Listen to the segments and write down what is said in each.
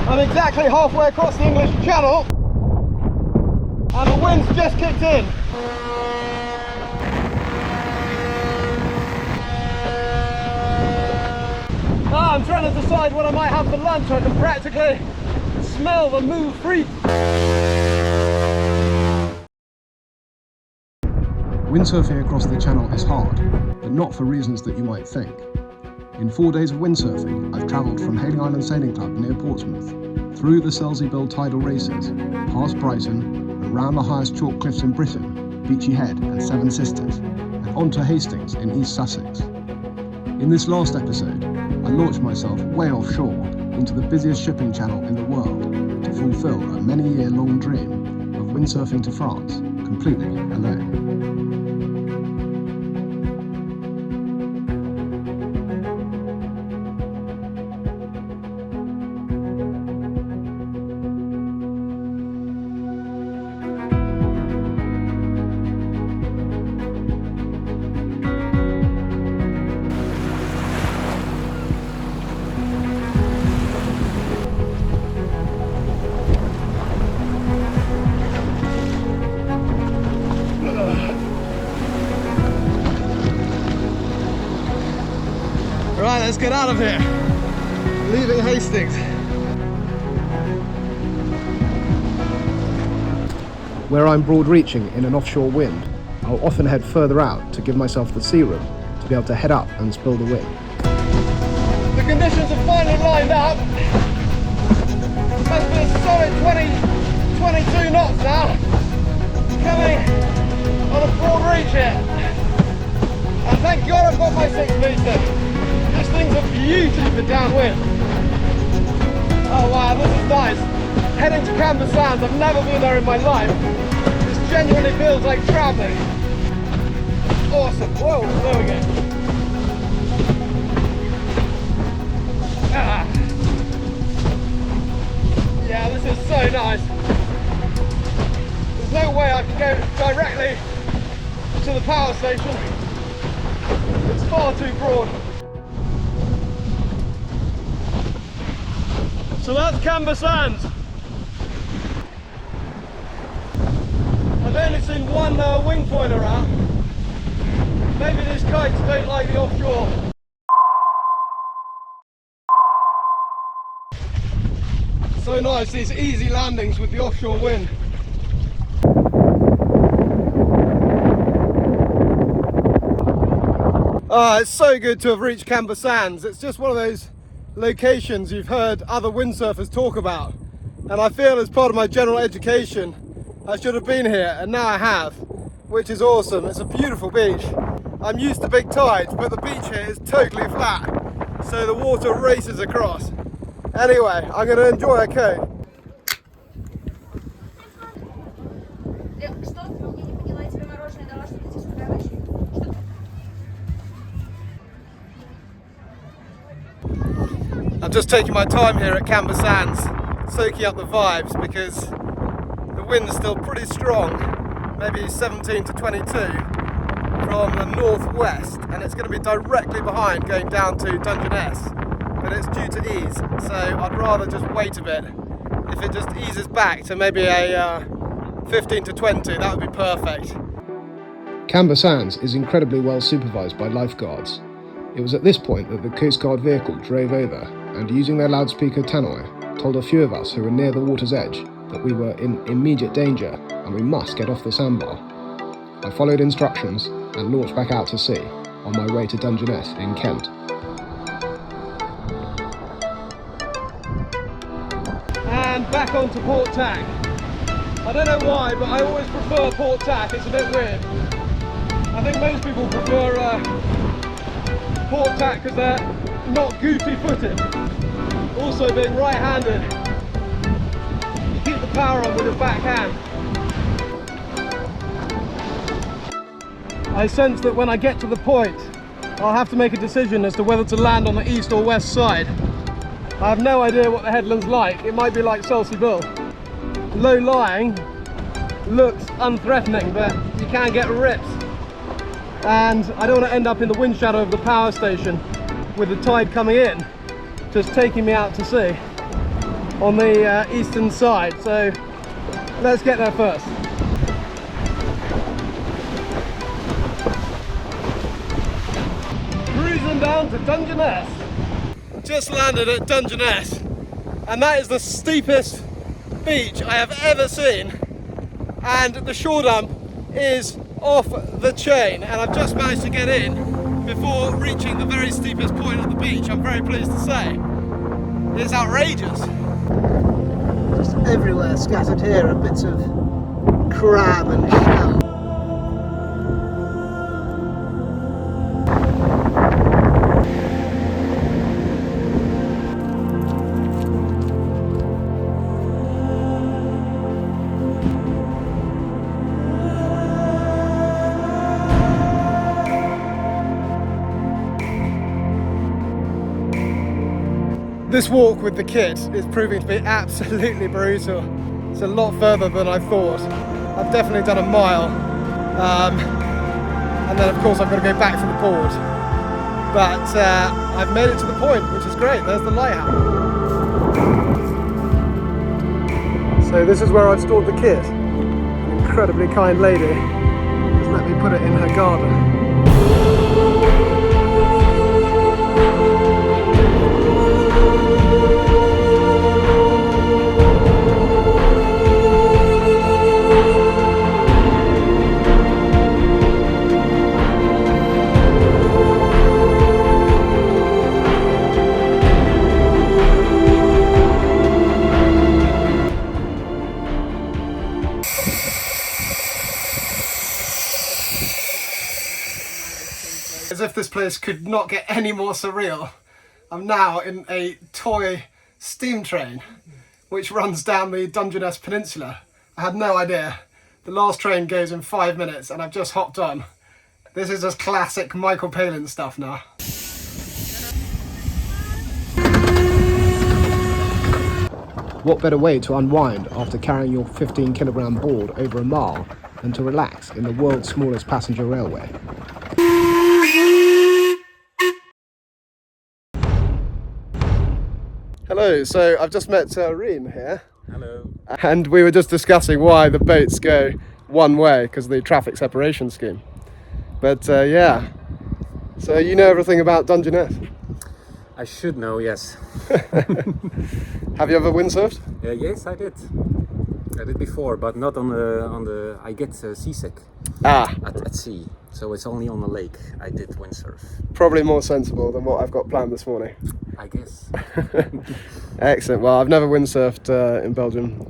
I'm exactly halfway across the English Channel and the wind's just kicked in. I'm trying to decide what I might have for lunch. I can practically smell the move free. Windsurfing across the channel is hard, but not for reasons that you might think. In 4 days of windsurfing, I've travelled from Hayling Island Sailing Club near Portsmouth, through the Selseybill tidal races, past Brighton, and round the highest chalk cliffs in Britain, Beachy Head and Seven Sisters, and on to Hastings in East Sussex. In this last episode, I launched myself way offshore into the busiest shipping channel in the world to fulfil a many-year-long dream of windsurfing to France, completely alone. Right, let's get out of here. Leaving Hastings. Where I'm broad-reaching in an offshore wind, I'll often head further out to give myself the sea room to be able to head up and spill the wind. The conditions have finally lined up. It's meant to be a solid 22 knots now. Coming on a broad reach here. And thank God I've got my 6 metre. This thing's a beauty for downwind. Oh wow, this is nice. Heading to Canberra Sands, I've never been there in my life. This genuinely feels like travelling. Awesome. Whoa, there we go. Yeah, this is so nice. There's no way I can go directly to the power station. It's far too broad. So that's Canberra Sands. I've only seen one wing foil around. Maybe these kites don't like the offshore. So nice, these easy landings with the offshore wind. It's so good to have reached Canberra Sands. It's just one of those locations you've heard other windsurfers talk about, and I feel as part of my general education I should have been here, and now I have, which is awesome. It's a beautiful beach. I'm used to big tides, but the beach here is totally flat, so the water races across. Anyway, I'm going to enjoy a cone. I'm just taking my time here at Canberra Sands, soaking up the vibes, because the wind's still pretty strong, maybe 17 to 22 from the northwest, and it's going to be directly behind going down to Dungeness, but it's due to ease, so I'd rather just wait a bit. If it just eases back to maybe a 15 to 20, that would be perfect. Canberra Sands is incredibly well supervised by lifeguards. It was at this point that the Coast Guard vehicle drove over and, using their loudspeaker tannoy, told a few of us who were near the water's edge that we were in immediate danger and we must get off the sandbar. I followed instructions and launched back out to sea on my way to Dungeness in Kent. And back onto port tack. I don't know why, but I always prefer port tack. It's a bit weird. I think most people prefer port tack because they're not goofy footed. Also, being right-handed, you keep the power on with your back hand. I sense that when I get to the point, I'll have to make a decision as to whether to land on the east or west side. I have no idea what the headland's like. It might be like Selseybill. Low-lying looks unthreatening, but you can get rips. And I don't want to end up in the wind shadow of the power station with the tide coming in, just taking me out to sea. on the eastern side, so let's get there first. Cruising down to Dungeness. Just landed at Dungeness, and that is the steepest beach I have ever seen, and the shore dump is off the chain, and I've just managed to get in before reaching the very steepest point of the beach. I'm very pleased to say. It's outrageous. Just everywhere scattered here are bits of crab and shell. This walk with the kit is proving to be absolutely brutal. It's a lot further than I thought. I've definitely done a mile, and then of course I've got to go back to the board. But I've made it to the point, which is great. There's the lighthouse. So this is where I've stored the kit. An incredibly kind lady has let me put it in her garden. As if this place could not get any more surreal, I'm now in a toy steam train which runs down the Dungeness Peninsula. I had no idea. The last train goes in 5 minutes and I've just hopped on. This is just classic Michael Palin stuff now. What better way to unwind after carrying your 15-kilogram board over a mile than to relax in the world's smallest passenger railway? Hello, so I've just met Reem here. Hello. And we were just discussing why the boats go one way, because of the traffic separation scheme. But yeah, so you know everything about Dungeness? I should know, yes. Have you ever windsurfed? Yes, I did. I did before, but not on the. I get seasick at sea, so it's only on the lake. I did windsurf. Probably more sensible than what I've got planned this morning. I guess. Excellent. Well, I've never windsurfed in Belgium.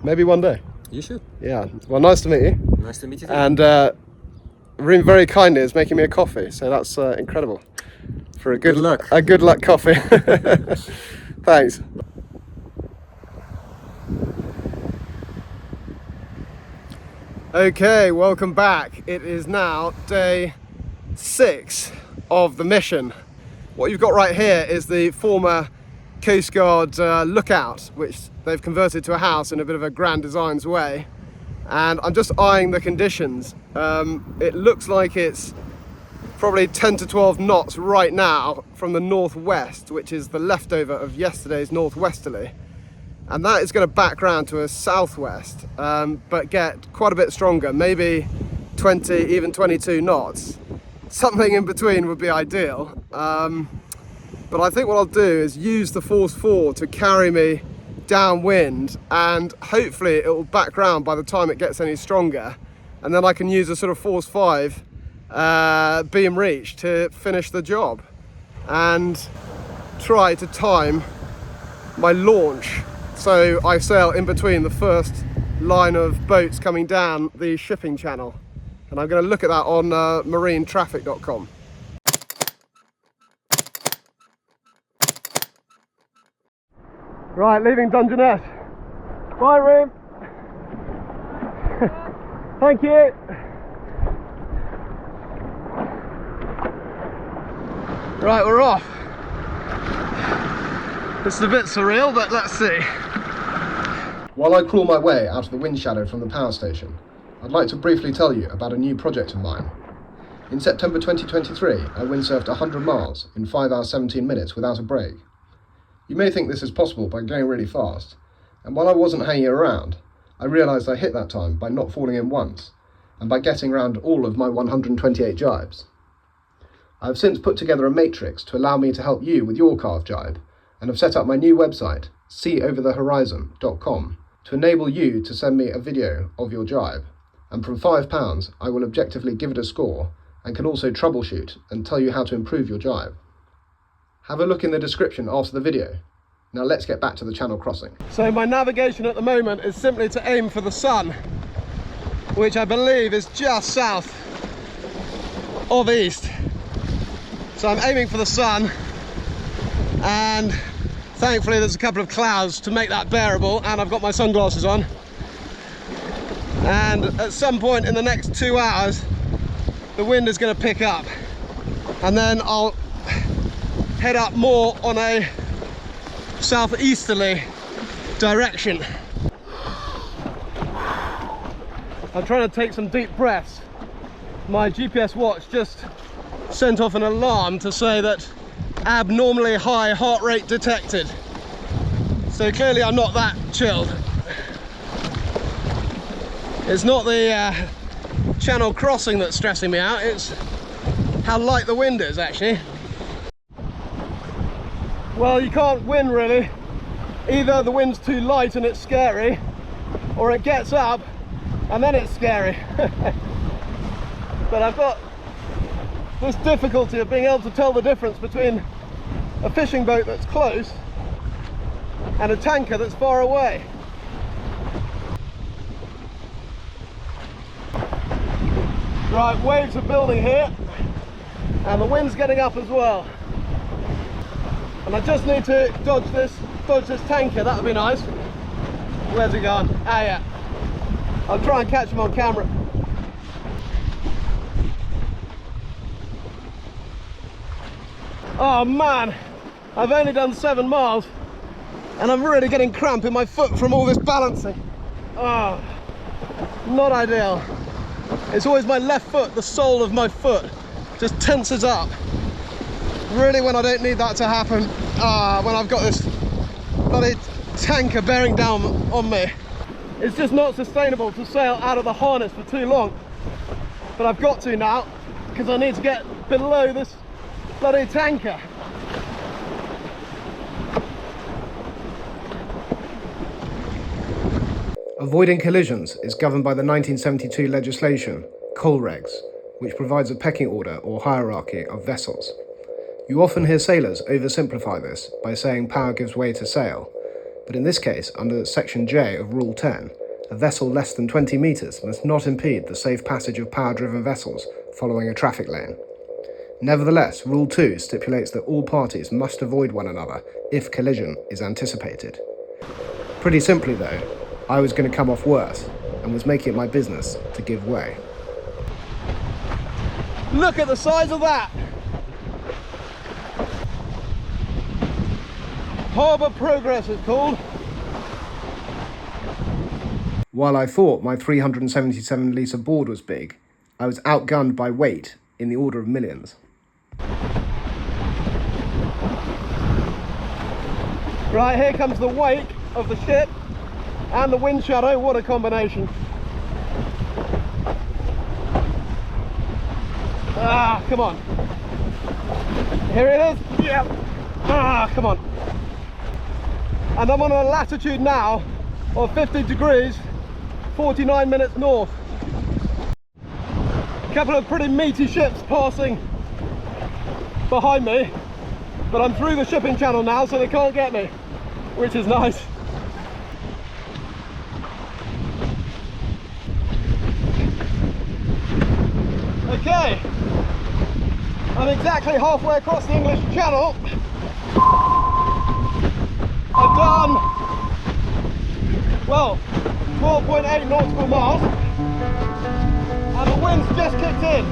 Maybe one day. You should. Yeah. Well, nice to meet you. Nice to meet you too. And Reem very kindly is making me a coffee, so that's incredible. For a good luck. A good luck coffee. Thanks. Okay, welcome back. It is now day 6 of the mission. What you've got right here is the former Coast Guard lookout, which they've converted to a house in a bit of a Grand Designs way. And I'm just eyeing the conditions. It looks like it's probably 10 to 12 knots right now from the northwest, which is the leftover of yesterday's northwesterly. And that is going to back round to a southwest, but get quite a bit stronger, maybe 20, even 22 knots. Something in between would be ideal. But I think what I'll do is use the force 4 to carry me downwind, and hopefully it will back round by the time it gets any stronger. And then I can use a sort of force 5 beam reach to finish the job and try to time my launch so I sail in between the first line of boats coming down the shipping channel. And I'm going to look at that on marinetraffic.com. Right, leaving Dungeness. Bye, Reem. Thank you. Right, we're off. This is a bit surreal, but let's see. While I crawl my way out of the wind shadow from the power station, I'd like to briefly tell you about a new project of mine. In September 2023, I windsurfed 100 miles in 5 hours 17 minutes without a break. You may think this is possible by going really fast, and while I wasn't hanging around, I realised I hit that time by not falling in once, and by getting around all of my 128 jibes. I have since put together a matrix to allow me to help you with your calf jibe, and have set up my new website, seeoverthehorizon.com, to enable you to send me a video of your jibe, and from £5 I will objectively give it a score and can also troubleshoot and tell you how to improve your jibe. Have a look in the description after the video. Now let's get back to the channel crossing. So my navigation at the moment is simply to aim for the sun, which I believe is just south of east. So I'm aiming for the sun, and thankfully there's a couple of clouds to make that bearable, and I've got my sunglasses on. And at some point in the next 2 hours, the wind is going to pick up, and then I'll head up more on a southeasterly direction. I'm trying to take some deep breaths. My GPS watch just sent off an alarm to say that abnormally high heart rate detected. So clearly I'm not that chilled. It's not the channel crossing that's stressing me out, it's how light the wind is actually. Well, you can't win really. Either the wind's too light and it's scary, or it gets up and then it's scary. But I've got this difficulty of being able to tell the difference between a fishing boat that's close and a tanker that's far away. Right, waves are building here, and the wind's getting up as well. And I just need to dodge this tanker, that would be nice. Where's he gone? Ah, yeah. I'll try and catch him on camera. Oh man, I've only done 7 miles, and I'm really getting cramp in my foot from all this balancing. Oh, not ideal. It's always my left foot, the sole of my foot, just tenses up. Really when I don't need that to happen, when I've got this bloody tanker bearing down on me. It's just not sustainable to sail out of the harness for too long. But I've got to now, because I need to get below this bloody tanker. Avoiding collisions is governed by the 1972 legislation, Coal Regs, which provides a pecking order or hierarchy of vessels. You often hear sailors oversimplify this by saying power gives way to sail, but in this case, under Section J of Rule 10, a vessel less than 20 metres must not impede the safe passage of power-driven vessels following a traffic lane. Nevertheless, Rule 2 stipulates that all parties must avoid one another if collision is anticipated. Pretty simply though, I was going to come off worse and was making it my business to give way. Look at the size of that! Harbour Progress is called. While I thought my 377 litre board was big, I was outgunned by weight in the order of millions. Right, here comes the wake of the ship and the wind shadow. What a combination. Ah, come on. Here it is. Yeah. Ah, come on. And I'm on a latitude now of 50 degrees, 49 minutes north. A couple of pretty meaty ships passing behind me, but I'm through the shipping channel now, so they can't get me, which is nice. Okay, I'm exactly halfway across the English Channel. I've done, well, 12.8 nautical miles, and the wind's just kicked in.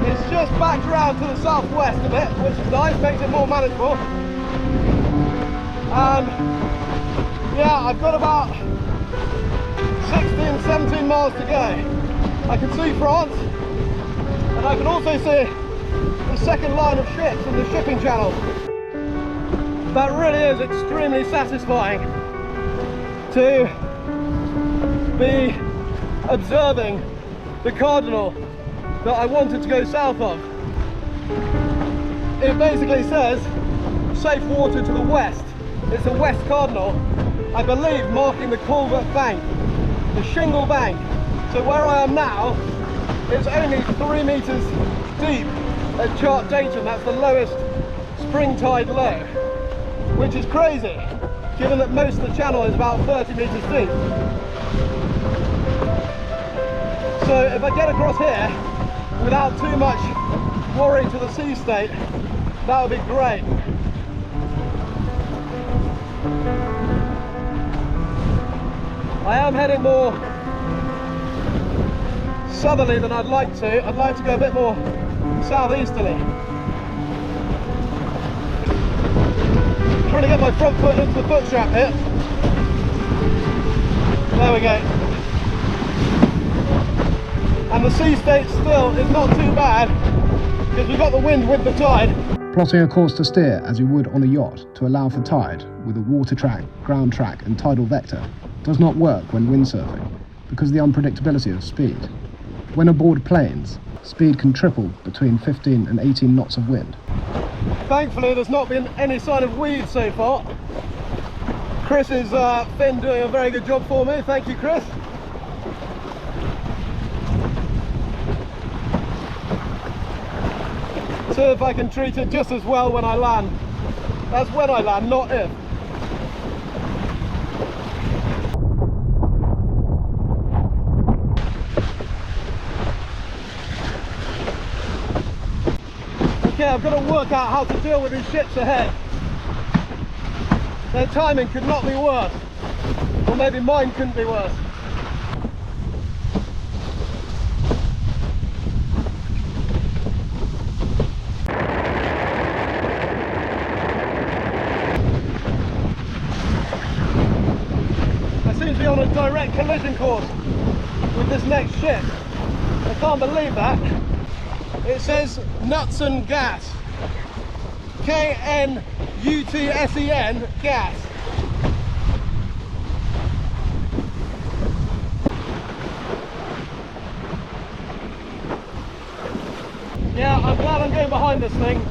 It's just backed around to the southwest a bit, which is nice, makes it more manageable. And yeah, I've got about 16, 17 miles to go. I can see France, and I can also see the second line of ships in the shipping channel. That really is extremely satisfying to be observing the cardinal that I wanted to go south of. It basically says safe water to the west. It's a west cardinal, I believe, marking the culvert bank, the shingle bank. So where I am now is only 3 meters deep at chart datum. That's the lowest spring tide low, which is crazy given that most of the channel is about 30 meters deep. So if I get across here without too much worry to the sea state, that would be great. I am heading more southerly than I'd like to. I'd like to go a bit more southeasterly. Trying to get my front foot into the foot strap here. There we go. And the sea state still is not too bad because we've got the wind with the tide. Plotting a course to steer as you would on a yacht to allow for tide with a water track, ground track and tidal vector does not work when windsurfing because of the unpredictability of speed. When aboard planes, speed can triple between 15 and 18 knots of wind. Thankfully there's not been any sign of weed so far. Chris is been doing a very good job for me, thank you Chris. So if I can treat it just as well when I land. That's when I land, not if. Okay, I've got to work out how to deal with these ships ahead. Their timing could not be worse. Or maybe mine couldn't be worse. On a direct collision course with this next ship. I can't believe that. It says nuts and gas. K-N-U-T-S-E-N, gas. Yeah, I'm glad I'm going behind this thing.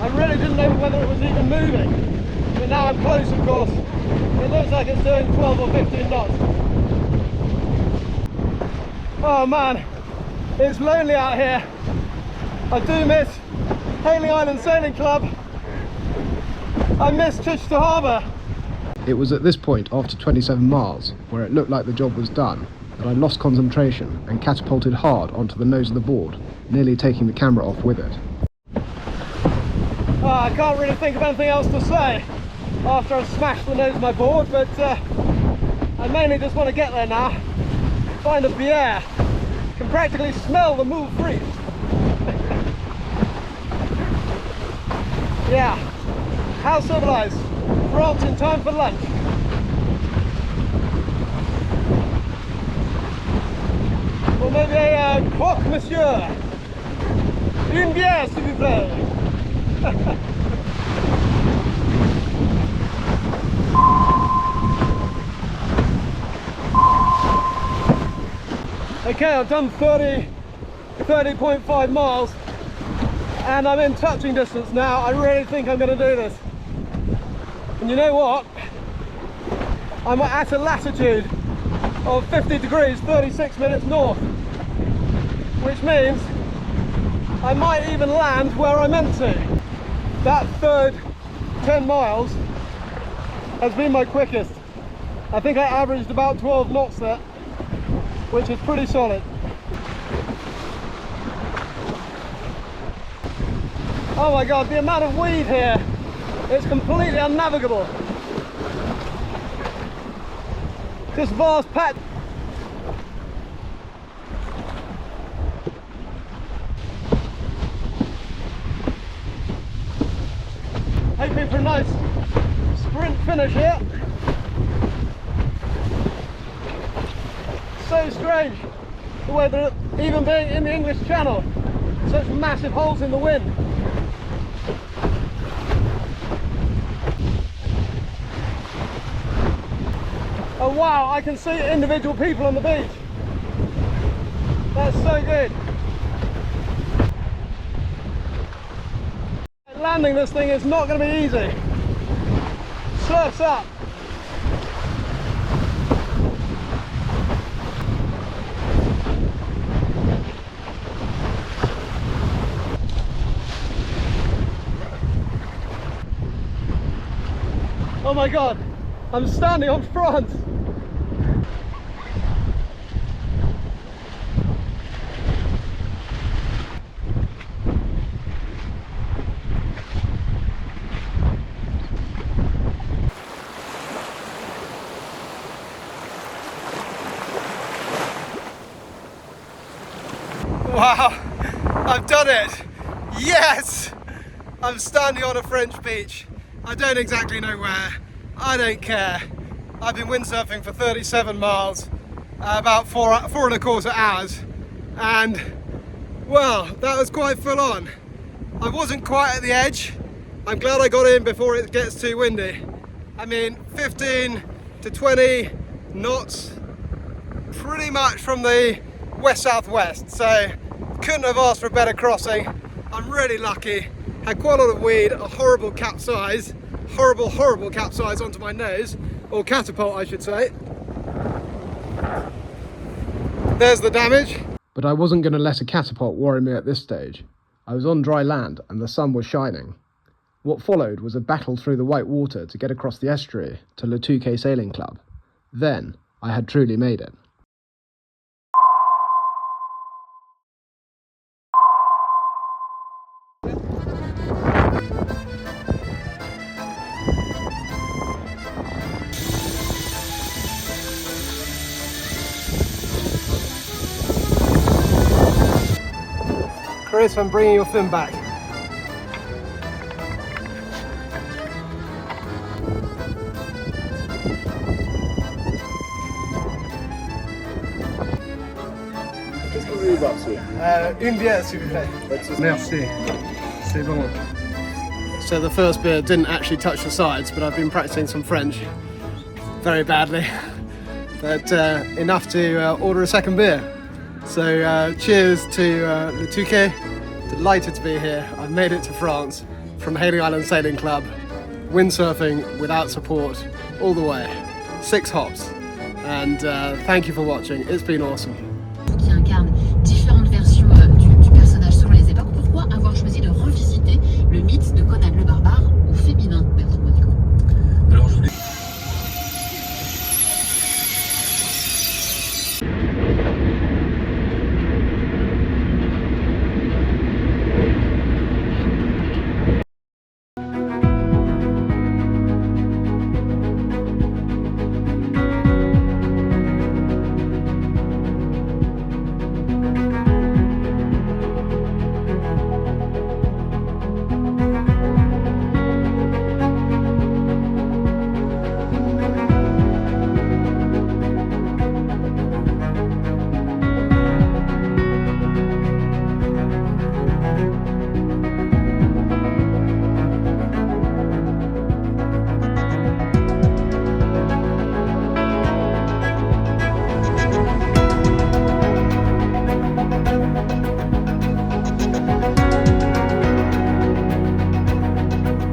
I really didn't know whether it was even moving. But now I'm close, of course. It looks like it's doing 12 or 15 knots. Oh man, it's lonely out here. I do miss Hailing Island Sailing Club. I miss Chichester Harbour. It was at this point, after 27 miles, where it looked like the job was done, that I lost concentration and catapulted hard onto the nose of the board, nearly taking the camera off with it. Oh, I can't really think of anything else to say after I've smashed the nose of my board, but I mainly just want to get there now, find a bière, can practically smell the moules frites. Yeah, how civilized, France in time for lunch. Or maybe a croque monsieur, une bière s'il vous plaît. Okay, I've done 30.5 miles and I'm in touching distance now. I really think I'm going to do this. And you know what? I'm at a latitude of 50 degrees 36 minutes north, which means I might even land where I meant to. That third 10 miles has been my quickest. I think I averaged about 12 knots there, which is pretty solid. Oh my god, the amount of weed here, it's completely unnavigable. This vast patch. Hoping for a nice sprint finish here. So strange the way that even being in the English Channel, such massive holes in the wind. wow, I can see individual people on the beach. That's so good. Landing this thing is not going to be easy. Surf's up. Oh my god, I'm standing on France. Wow, I've done it! Yes! I'm standing on a French beach. I don't exactly know where. I don't care. I've been windsurfing for 37 miles, about four and a quarter hours, and well, that was quite full on. I wasn't quite at the edge. I'm glad I got in before it gets too windy. I mean, 15 to 20 knots, pretty much from the west-southwest, so couldn't have asked for a better crossing. I'm really lucky. Had quite a lot of weed, a horrible capsize, horrible capsize onto my nose, or catapult I should say. There's the damage. But I wasn't going to let a catapult worry me at this stage. I was on dry land and the sun was shining. What followed was a battle through the white water to get across the estuary to Le Touquet Sailing Club. Then I had truly made it. Chris, I'm bringing your fin back. Qu'est-ce que vous voulez voir, monsieur? Une bière, s'il vous plaît. Merci. C'est bon. So the first beer didn't actually touch the sides, but I've been practicing some French very badly. But enough to order a second beer. So cheers to Le Touquet. Delighted to be here. I've made it to France from Hayling Island Sailing Club, windsurfing without support all the way. 6 hops. And thank you for watching. It's been awesome.